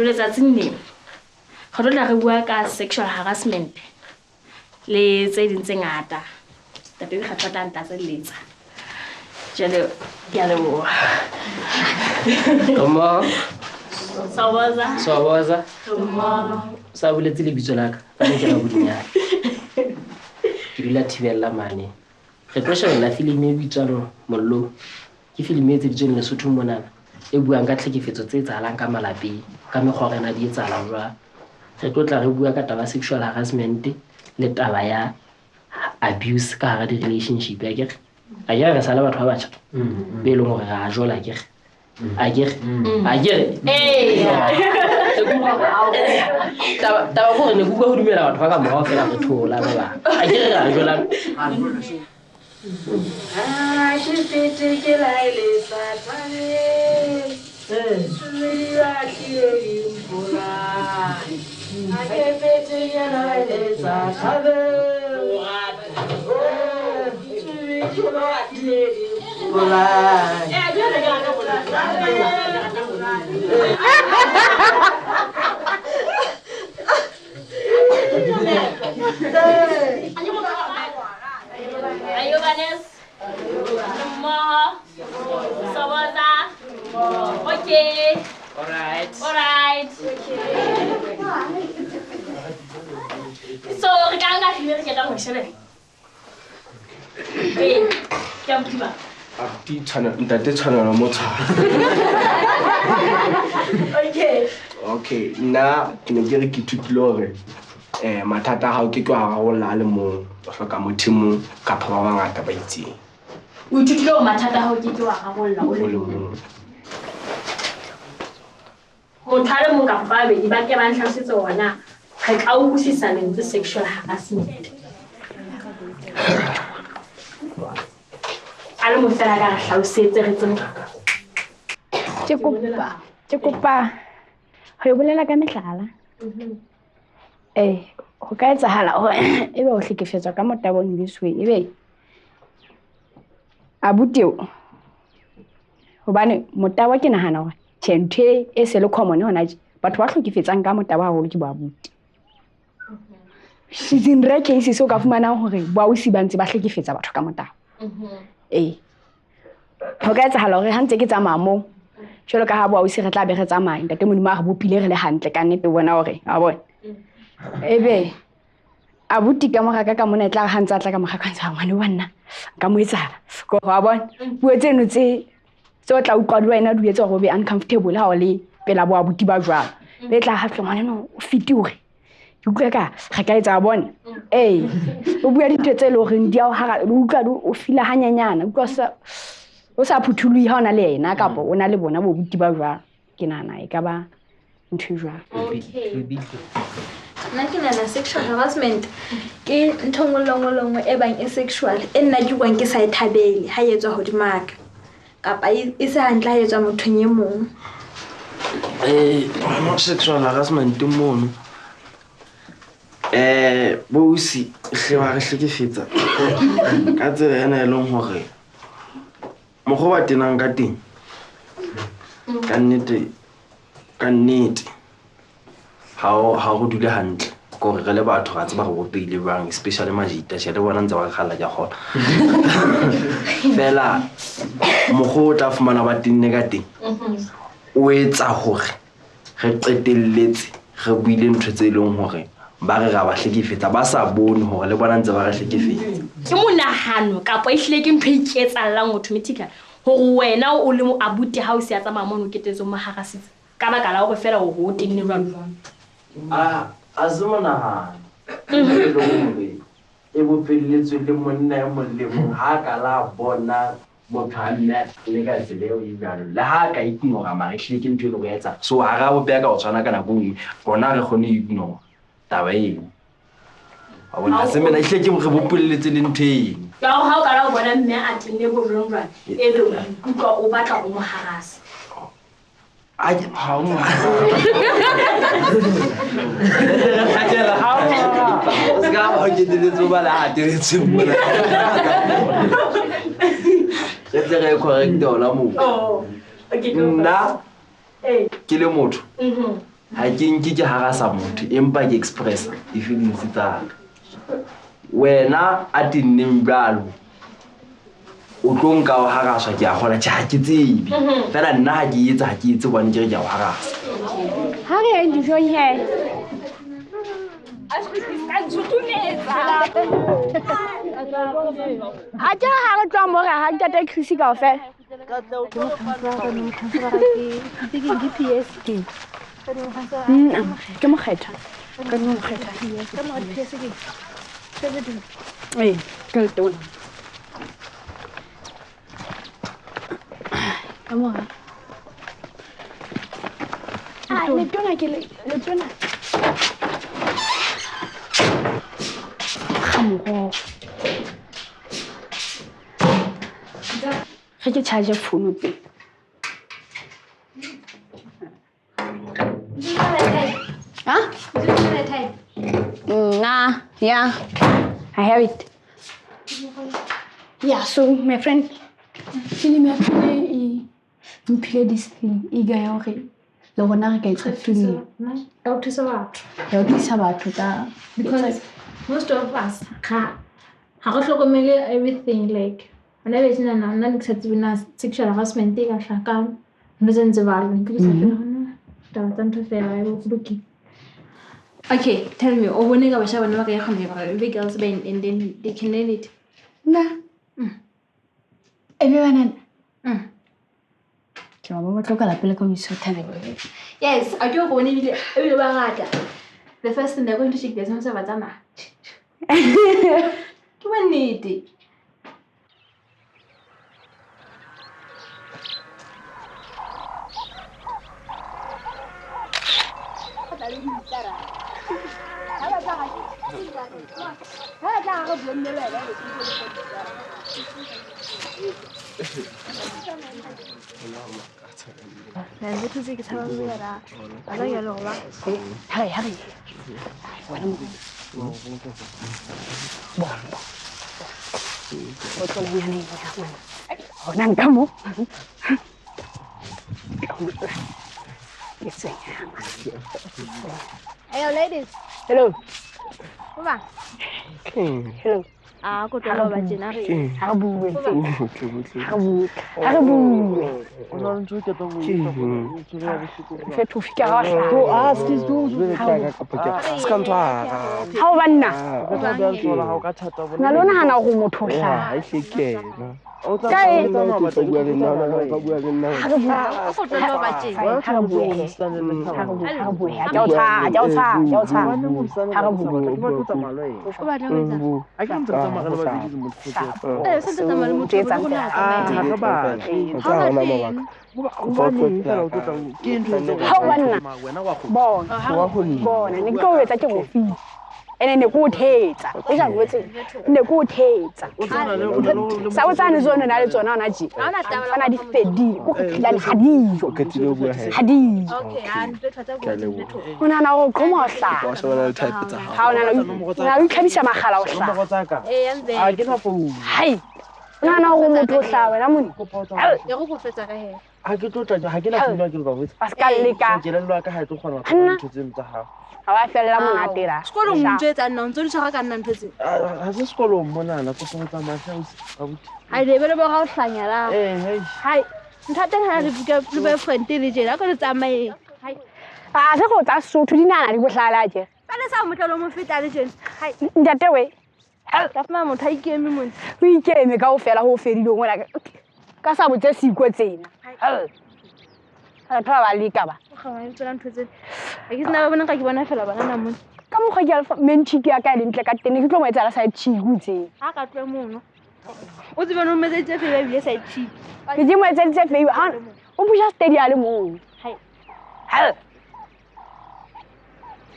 Etsahetseng ne go tla re bua ka sexual harassment le tse ding tse ngata tape ga tla ntlatseletsa jale ke a leboha Mama Sawaza sa boletse le bitso la ka fa ne ke ra bodinyana ke dula thibella mane re tlo shebella filimi e bitswang Mollo ke filimi e tseditsweng Lesotho monana e buang ka tlhekefetso tse etsahalang ka malapeng ka mekgwa rena di etsahalang jwang re tlo tla re bua ka taba sexual harassment le taba ya abuse ka hara di-relationship ya kere a kere re sala batho ba batjha be leng hore ra jola kere a kere taba gore ne bua ho dumela batho ba ka morao fela re thola ba bang a kere ra jola ke fete ke laeletsa tshwane Sumiwa kiri mpola Akefete yana eleza Shabe Sumiwa kiri mpola Ayo Ganes Mama Sawaza Okay. Alright. Okay. So, we can't get here to get on with it. Hey, come to me. Okay, na ke ne ke re ke thutile hore mathata ha o ke twa ga go la le mo o hloka mothimo ka pha ba bangata ba itseng. O thutile hore mathata ha o ke twa ga go la o le mo. Mothale mo ka fa be di ba ke ba ntlhasetse ona ga ka o busisa lentse sexual harassment. Ale mo tsela ka ga hlausetse re tseng. Ke kopa ho bolela ka mehlala. Go ka etsahala hore ebe o hlekefetswa ka motabong this way ebe abuteo hobane motaba ke nahana hore tshenthe e se le common hona batho ba hlekefetsang ka motaba haholo ke ba abuti. Sizin re cases o ka fumana hore ba o si bantse ba hlekefetsa batho ka motaba. Ho ka etsahala hore ha ntse ke tsamaya mo jalo ka ha bo o se re tla be re tsamaya ntate modimo a re bopile re le hantle ka nnete bona hore a bona ebe abuti ka mogaka ka mona tla ga ntse a tla ka mogaka ntse ngwane wa nna ka mo etsa go ga bona bua tseno tse o tla utlwa le wena di etsa go be uncomfortable ha o le pela bo abuti ba jwang le tla ha ngwane no o fitiwe ke utlwa ka ga ka etsa bona o bua ditho tse le gore di a ha o utlwa o fila hanyanyana utlwa o sa phuthului ha ona le yena kapo o na le bona bo buti ba jwang ke nana e ka ba ntho jwang. Nna ke nana sexual harassment ke ntho ngolongolongwe e bang e sexual e nna ke buang ke sa e thabele ha etswa hodimaka kapa e se hantle ha etswa mothong e mong. No sexual harassment mono bo usi hle ba re hlekefetsa ka tsela ena e leng hore mogo ba tenang ka teng ka nnete ha go dule hantle gore re le batho ga tseba go bopeile bang especially majita tshele bona ntse ba gala ja gona fela mogo o tla fumana ba tenne ka teng o etsa hore re qetelletse re buile ntho tse leng hore ba re ra ba hlekefetsa ba sa bone hore le bona ntse ba re hlekefetsa ke monahano kapa ehlile ke ntho iketsallang automatically hore wena o le mo abuti ha o se ya tsamaya mono ke tetso mo harasitse ka baka la hore fela o tenne jwalo a se monahano e bopelletswe le monna ya mollemong ha ka la bona motho a nna le ka tsela eo e jalo le ha ka ignora mara ehlile ke ntho e le go etsa so ha ra bopeya ka go tshwana ka nako nngwe gona re kgone ignore taba eo a bona se mena ehlile ke re bopelletse le ntho eng ka ha o ka la bona mme a tenne bo rongwa e le o batla go mo harasa a ha mo ska ho ke diletso ba la ateretse mona ke tle correct ola mo nna ke le motho ha ke nke ke harasa motho empa ke express di-feelings tsa wena a tinneng bjalo o tlo nka o haraswa ke a gola tja ke tsebe fela nna ha ke etse bone ke re ke a o harasa ha re yang dijong he a tja ha re tloa mo re ha ntata Chris kaofela ke mokgetha ke letona amore letona ke letona gamoro ge ke charge phone pe Nah, yeah, I have it. Yeah, so my friend, film ya pele e mphile this thing e ga ya hore le rona re ka etsa film ya o thusa batho ka because most of us ha go hlokomele everything like ana be tsena na le tsatsi bina sexual harassment e ka hlaka no zentse balo ke se fela ta tanto fela e go fluki. Okay, tell me, o bone ka basha bana ba ka ya khone ba be girls ba and then they can learn it. na everyone ke ba ba tloka la pele ko miso thabeng. Yes, I do go ni le ba ngata. The first thing they're going to check there's some ba tsama. Ke ba nnete. Nanti tu sih kita baru ada. Ada ya loh lah. Hari. Betul ni. Orang kamu. Ayo ladies. Hello. Apa? Hello. Aku tu lo baca nari. Habu. On joue que ton Fais tout ficar. c'est tout. C'est toi. How banna. Na Na lona hana go motho hla. ai hleke na o tla Kae? ba tla bua le nna ba bua le nna Aku tu lo baca. Ene ne go thetsa o ja ngwetse ne go thetsa sa o tsane zone na le tsona na ji ana di fedile go khila le hadijo hadijo ona na go khomosla ha ona na o tlhabisa magala o hla a ke na phone hai ona na go motho hla wena moni Ya go go fetsa ka he. ha ke tlo tla ha ke na phone ke le ba botsa pascal le ka ke le lwa ka ha tlo kgona go ntse tse tsa ha ha wa fela mona tera Sekolo motse tsa nna ntse di tshwara ka nna ntse. ha se sekolo mona na go tsa matla abuti Ai de bele ba ga o hlanya la. hey Hai. Nthate ha re buka le boyfriend le jela ka le tsamaye. Hai. se go tsa Sotho di nana di bohlala je Ka le sa motlalo mo feta le jene. Hai. ntate we Ka fuma motho a ikeme mone. o ikeme ka o fela go fedile ngwana ka sa botse siko tsena ha thola ba leka ba Ga wa tsela ntho tse. A ke sina ba bona ka ke bona fela bana na mone. ka mokgwa ke alfa mentiki ya ka le ntle ka tene ke tlo mo etsa la sa chiku tsena Ha ka tloe mono. O tsebe no metse tse fela bile sa itshi. ke di mo etsa tse feiwa ha o buja steady a le mo Hai. ha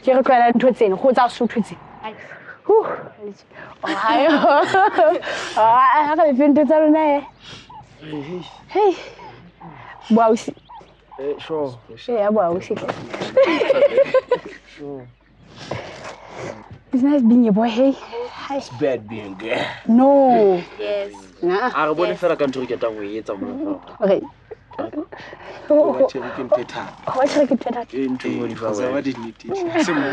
ke re tloela ntho tsene go tsa Sotho tsena Hai. Hayo. Ah, ka le fente tsa lona Hey. Bausi. Sure. Yeah, bausi. Sure. It's nice being a boy, hey. Hi. It's bad being gay. No. Yes. Nah. A re bone fela ka ntho ke tla go etsa mo. Okay. Wa tshwere ke mphetha. Wa tshwere ke mphetha. Ke ntho mo di fa wa di nnete. Se mo.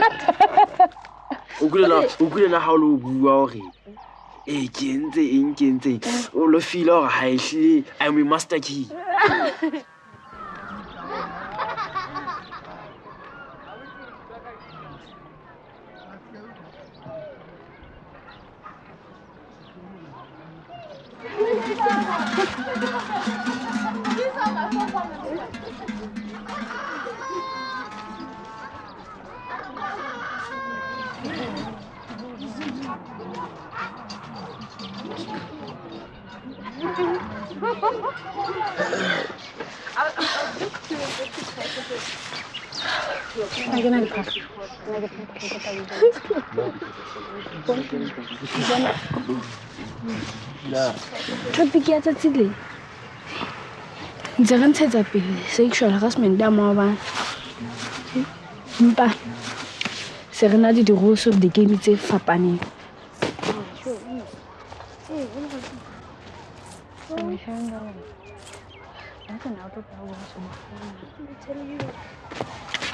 O kulela ha o lo bua hore ke entse o lo feel hore ha ehle I'm a master key. Topic ya tsatsi le ntse re ntshetsa pele sexual harassment ya maobane mpa se re na le di-rules of the game tse fapaneng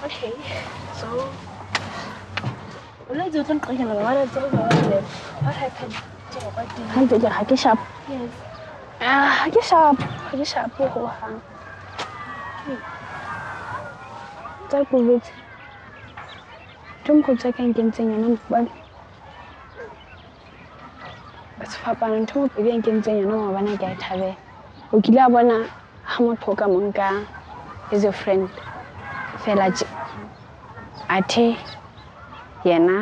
Okay. So let's do something like that. What happened? hantle ke ga ke sharp Yes. ga ke sharp go hang tsa COVID tum go tsa ka nkentseng yana mobane ba se fapana ntho mo pedi nkentseng yana mobane ke a thabela o kile a bona ha motho ka monka as a friend fela athe yena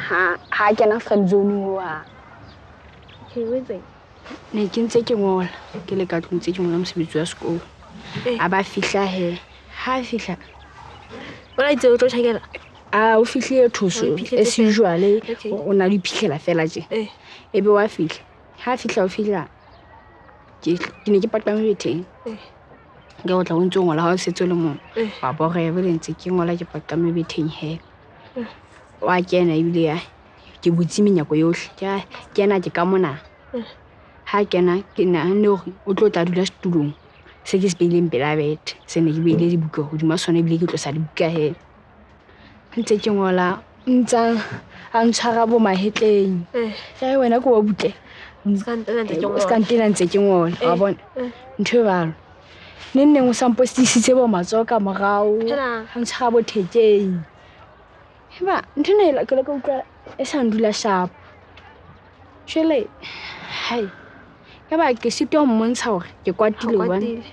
ha kena friend zone wa Okay, wait. ne ke ntse ke ngola ke le ka tlong tse ke ngola mosebetsi wa sekolo a ba fihla he ha fihla What I do to check it. a o fihlile thoso as usual Okay. o na le phitlhela fela je e be wa fihla ha fihla o fihla ke ne ke patame betheng ke go tla o ntse o ngola ha o setse le mong wa borebe le ntse ke ngola ke patame betheng he wa kena ebile ya ke butse menyako yohle ke kena ke ka mona ha kena ke nahane hore o tlo tla dula setulong se ke se beileng pela bete se ne ke beile dibuka hodima sona ebile ke tlosa dibuka he ntse ke ngola ntsa a ntshwara bo mahetleng ya wena ko wa butle skantena ntse ke ngola wa bona ntho e balo neng o sampostisitse bo matsoho ka morao a ntshwara bo thekeng ba ntho ne la ke le ka utlwa e sa ndula sharp jwale hai ka ba ke sitwa ho mmontsha hore ke kwatile hobane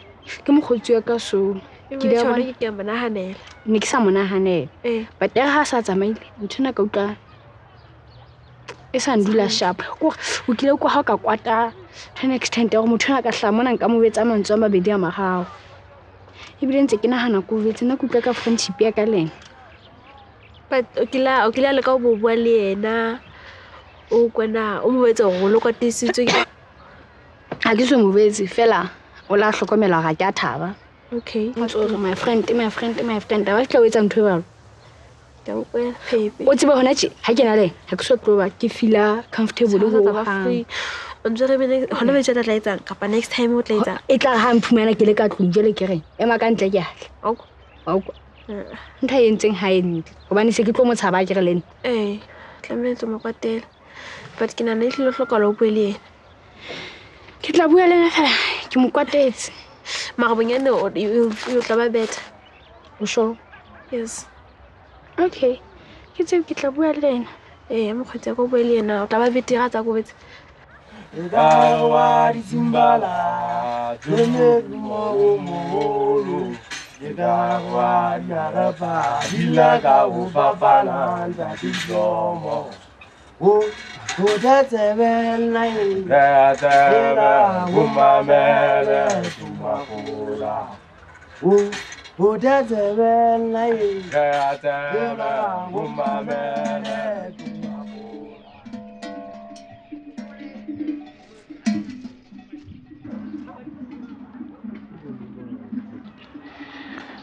ke mokgotsi wa ka so ke le bona ke manahanela ne ke sa monahanela but ha sa tsamaile ntho na ka utlwa e sa ndula sharp o kile ko ha ka kwata to an extent gore motho a ka hlamona nka mo betsa mantso a mabedi a magao ebile ntse ke nahana ko betse na kutlwa ka friendship ya ka lena but o kila le ka bo bua le yena o kwana o mo betsa go lo kwatisitswe ha ke so mo betsi fela o la hlokomela ga ke a thaba okay ntse my friend a ba tla o etsa ntho e balo ka o kwela pepe o tsebe hona tje ha ke na le ha ke so tloba ke feel comfortable go go free on jere bene hona be tla etsang kapa next time o tla etsang e tla ha mphumana ke le ka tlong jele ke reng ema ka ntle ke atle au ntha e ntseng ha e ntle hobane se ke tlo mo tshaba ke re lena tlameetse mo kwatela but ke na ne hle lo hloka lo bue le yena ke tla bua le yena fela ke mo kwatetse mara bonyane o tla ba better o sure Yes. Okay. Ke tseo ke tla bua le ena. Mokgwetsi ya ko bue le yena o tla ba betere ga tsa ko betse. Egawa dizimbala, jone mo. Egawa nyarapa, dilaga ubapala, nzadizomo. Udatsebela yini, udatsebela umamele tumakula. Udatsebela yini, udatsebela umamele tumakula.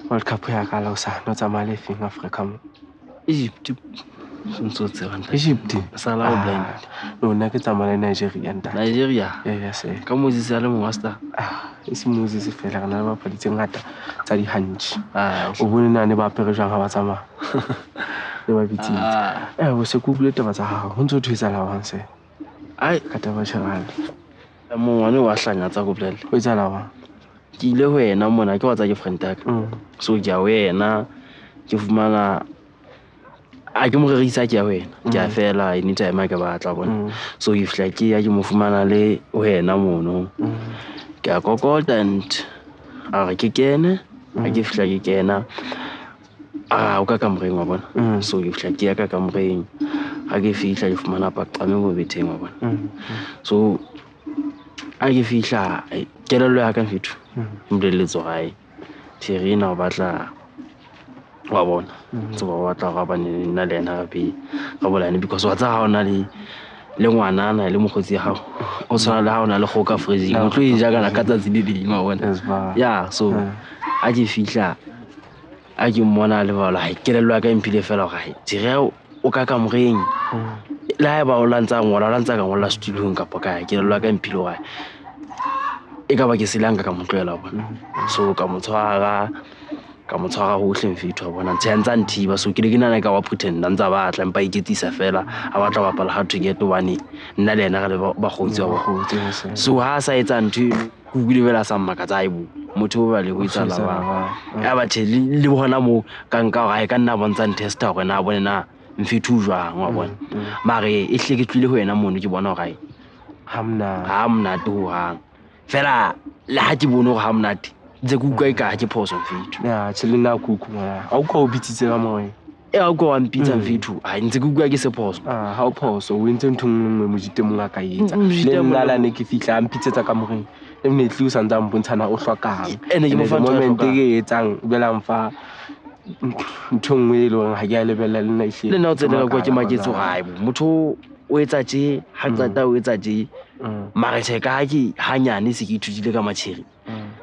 World Cup ya ka la o sa no tsamaya le feng Africa mo Egypt ntse tseba Egypt sala o blind no nna ke tsamaya le Nigeria nta Nigeria yes ka Moses ya le mo master e se Moses fela kana ba paditse ngata tsa di hanchi o o bone na ne ba pere jang ha ba tsamaya le ba bitsitse o se google taba tsa gago ho ntse o thuisa la wang se ai ka taba tshwana mo ngwane wa hlanya tsa go blend o itsa la wang ke ile ho yena mona ke wa tsa ke friend tag so ke ya wena ke fumana a ke mo rerisa ke ya wena ke a fela anytime ke batla bona so if like ya ke mo fumana le wena mono ke a kokota and a re ke kene a ke fihla ke kena o ka kamoreng wa bona so ke fihla ke ya ka kamoreng a ke fihla ke fumana paqame bo betheng wa bona so a ke fihla kelello ya ka fethu mbolelletso gae Thirina o batla wa bona tseba o batla ga bane nna le ena gape ga bolane because wa tsa ga ona le ngwanana le mokgotsi ya gago o tshwana le ha ona le kgoka freezing o tlo e ja kana ka tsatsi le ding wa bona ya so a ke fihla a ke mmona le ba la kelello ya ka imphile fela ga Thire o ka kamoreng le ha ba o lantsa ka ngola studio kapa ka kelello ya ka imphile ga e ka ba ke selanga ka motloela bona so ka motshwara hohle mfetho wa bona ntse ntsa nthiba so ke le ke nana ka wa pretenda ntsa batla empa iketisa fela a batla bapala ha to get one nna le ena ga le ba gotsi wa bogotsi so ha sa etsa ntho go bile bela sa mmaka tsa ibo motho o ba le go itsala ba ya bathe le bona mo ka nka ga e ka nna bontsang testa gore na bone na mfetho o jwang wa bona mare e hle ke tlile ho yena mono ke bona gore ha mnate ho hang fela le ha ke bone gore ha mnate ntse ke utlwa eka ke phoso mfetho ya tshilena kuku mara a o ka o bitsitse ka moe a o ka wa mpitsa mfetho a ntse ke utlwa ke se phoso ha o phoso o entse ntho nngwe mo ditemong a ka etsa le nna la ne ke fihla a mpitsetsa ka moreng le mne tli o santsa mpontshana o hlokang ene ke mo fa moment ke etsang bela mfa ntho nngwe le hore ha ke a lebella le nna ihle le nna o tsena ka ke maketso ga motho o etsa tje ha qeta o etsa tje mara tsheka ha ke hanyane se ke ithutile ka matsheri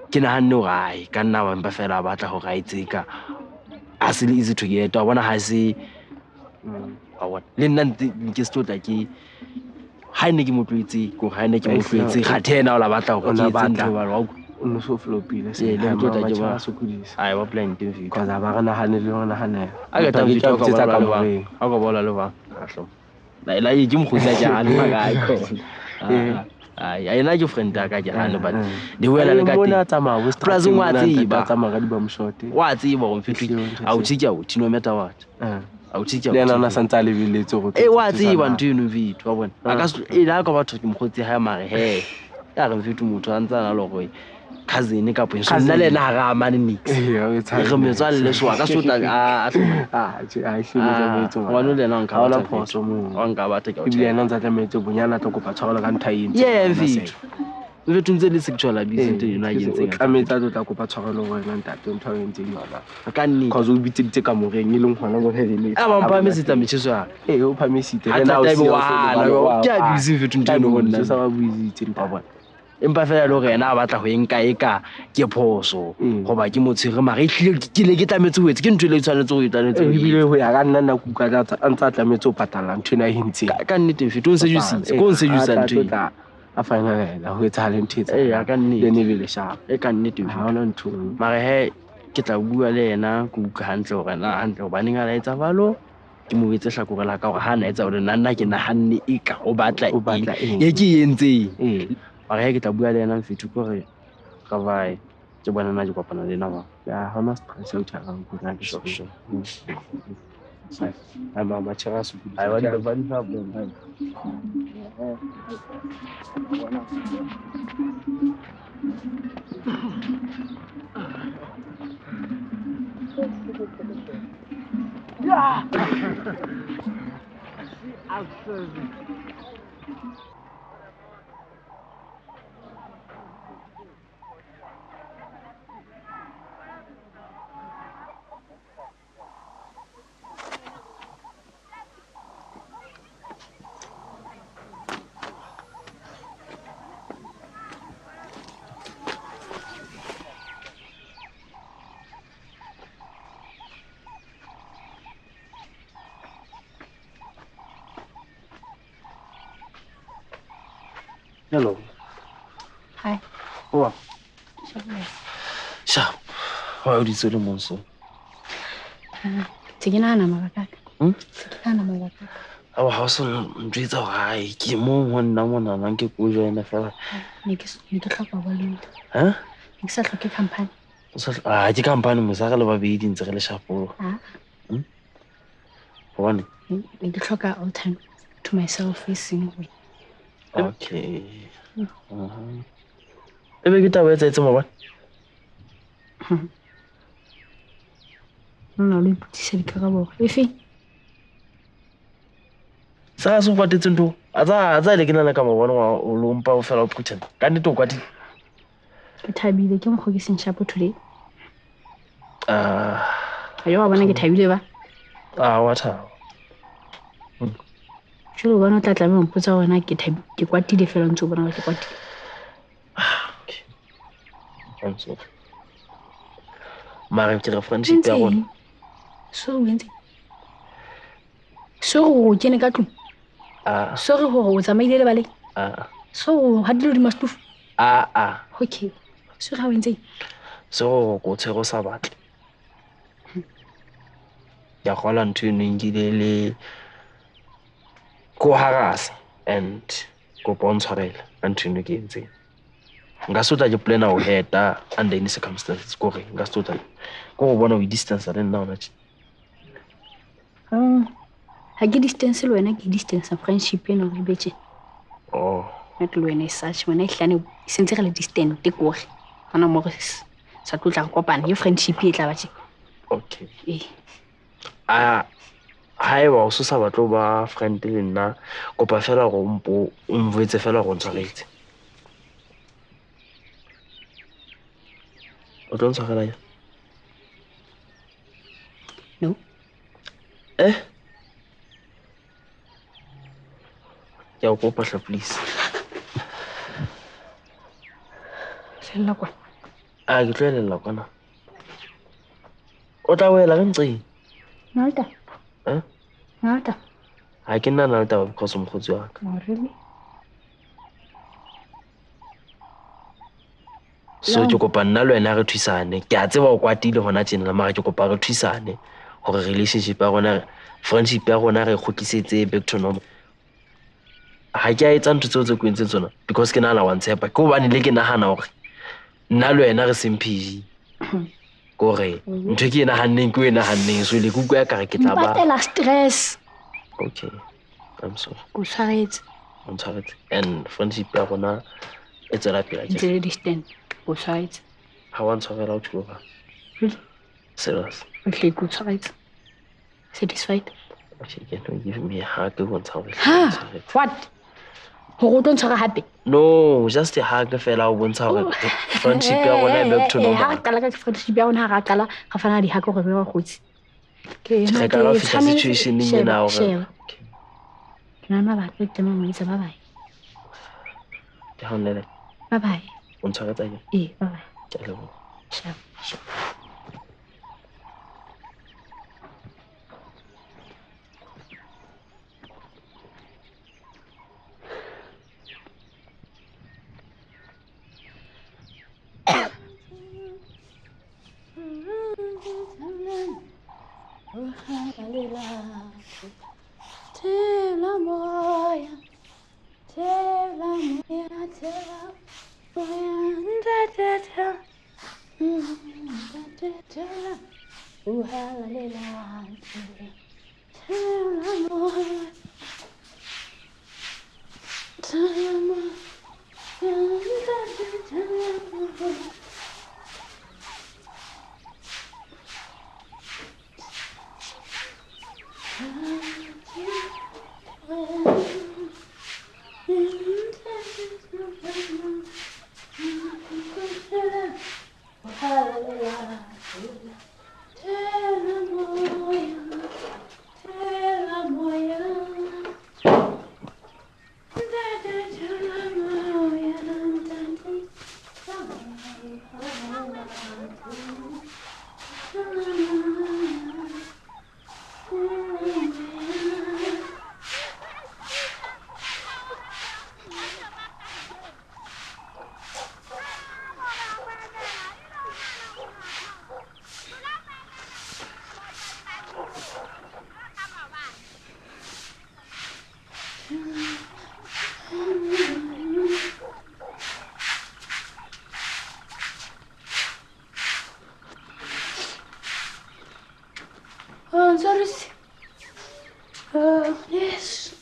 ke nahanne hore ai ka nna wa mpa fela batla hore a etseka a se le easy to get wa bona ha se wa bona le nna nke se tla ke ha ne ke motlwetse go ha ne ke motlwetse ga thena o la batla hore ke etse ntho ba wa o no so flopile se le go tla ke ba sokodisa ai wa plan teng fi because ba rena hane le rena hane a ka tla ke tsa ka moreng a go bola le ba ahlo la e ke mogotla ke a le maga a ikho ai na ke friend ka ke hane but di wela le ka teng tsamaya bo plus wa tsiba tsamaya ka di ba mshot wa tsiba go mfetho a o tshika o no matter what a o tshika le nana santsa le biletse go wa tsiba ntho eno vitho wa bona a ka e la ka batho ke mogotsi ha mare he ya re mfetho motho a ntsa na lo go cousin ka po so nna le na ga mane mix re metswalle so ka so tla a hlile wa no le na nka ona phoso mo wa nka batla ke o tshela ena ntse tlametse bonyana tlo kopa tshwarelo ka nthaeng vitho le ntse le sexual abuse ntse yona e ntseng tlametsa tlo tla kopa tshwarelo go wena ntate ntho e ntseng yona ka nne cause o bitseditse ka moreng e leng hona go helele a ba mpa mesita mecheso ya o phamisitse le na o se wa ke abuse vitho ntse no bona sa ba buizitse nta bona empa fela le gore ena a batla go enka eka ke phoso goba ke motshwere mare ehlile ke le ke tlametse ho etsa ke ntho le tshwanetse go itlanetse e bile ho ya ka nna nna kuka a ntse a tlametse ho patala ntho ena e ntseng ka nnete fetho o se jusitse ko se jusa ntho a finalela ho etsa le ntho etsa ya ka nnete le bele sharp ka nnete ha ona ntho mare he ke tla bua le yena kuka hantle gore na hantle ba neng a la etsa valo ke mo betse hlakore la ka gore ha na etsa gore nna ke nahanne eka o batla e ke entseng mare ke tla bua le yena mfetho gore ga bae ke bona nna ke kopana le ena ba ya ha ona stress o tshwarang ke nna ke Sure. matšhera a sokodisa. I want the bunny problem. Hello. Hi. Wow. Sharp. Sharp. Why would you say the monster? Tse ke nahana mabaka ka. Tse ke nahana mabaka ka. Our house on Twitter, I came on one now and ke go join the fella. Ne ke hloka ba le. Huh? Ne ke sa hloke company. So ke company mo sa ga le ba be di ntse re le sharpo. One. Ne ke hloka all time to myself facing. Okay. Ebe ke taba etsa mo ba? No, le putisa dikarabo. Efe? Sa se kwatetse ntho. A le ke nana ka mabona wa o lompa o fela o phutela. Ka nnete o kwatile. Ke thabile ke mokgo ke seng sharp today. Ah, Ayo wa bona ke thabile ba? wa thaba. Jolo bona o tla tlameha ho mpotsa hore na ke kwatile fela ntse o bona ke kwatile. Okay. I'm sorry. Mara ke re friendship ya rona. So wentse. So o kene ka tlung. Sorry hore o tsamaile le bale. So ha dilo di mastufu. Okay. So ga wentse. So go tshego sa batle. Ya gola ntho eno ngile le go harasa and go bontshwarela ntho eno ke ntse. Nga sota ke plana o heta under any circumstances go re nga sota go bona o distance le nna ona tshi. Ha ke distance le wena ke distance friendship eno re betse. Not le wena such wena ihlane sentse re le distant te gore. Ana mo re sa tlo tla kopana ye friendship e tla ba tshi. Okay. Haeba o sa batlo ba friend le nna kopa fela go mpo o mvetse fela go ntshwaretse. O tlo ntshwarela ya? No. Ya o kopa hla please. Hlella kwa. Ke tloelela kwana. O tla wela re ntse. Nalta. Nalta. Ha ke nna nalta because mkhotsi wa ka. Oh really? So ke kopa nna le wena re thusane. Ke a tseba o kwatile hona tjena mara ke kopa re thusane hore relationship ya rona friendship ya rona re khotlisetse back to normal. Ha ke a etsa ntho tseo tse kwentse tsona because ke nahana wa ntshepa ke hobane le ke nahana hore nna le wena re semphidi. Gore ntho ke nahaneng ke wena hanneng so le kuku ya ka re ke tla ba. Patela stress. Okay. I'm sorry. O tshwaretse. I'm sorry. And friendship ya rona e tsela pele ke. It's distant. O tshwaretse. Ha wa ntshwarela o tshwarela. Really? Serious. Okay, good tshwaretse. Satisfied? Okay, can you give me a hug o ntshwarela? What? Ho go ntshwara hape? No, just a hug fela o bontsha hore friendship ya rona e back to normal. Ha qala ka friendship ya rona ha qala ga fana di hug gore be wa khotsi. Ke na ke situation ning ena hore. Nana ba ke tema mo itse bye bye. Ke hanele. Bye bye. O ntshwaretsa ke? Bye bye. Ke a leboha. Sure. Oh, sorry. Yes.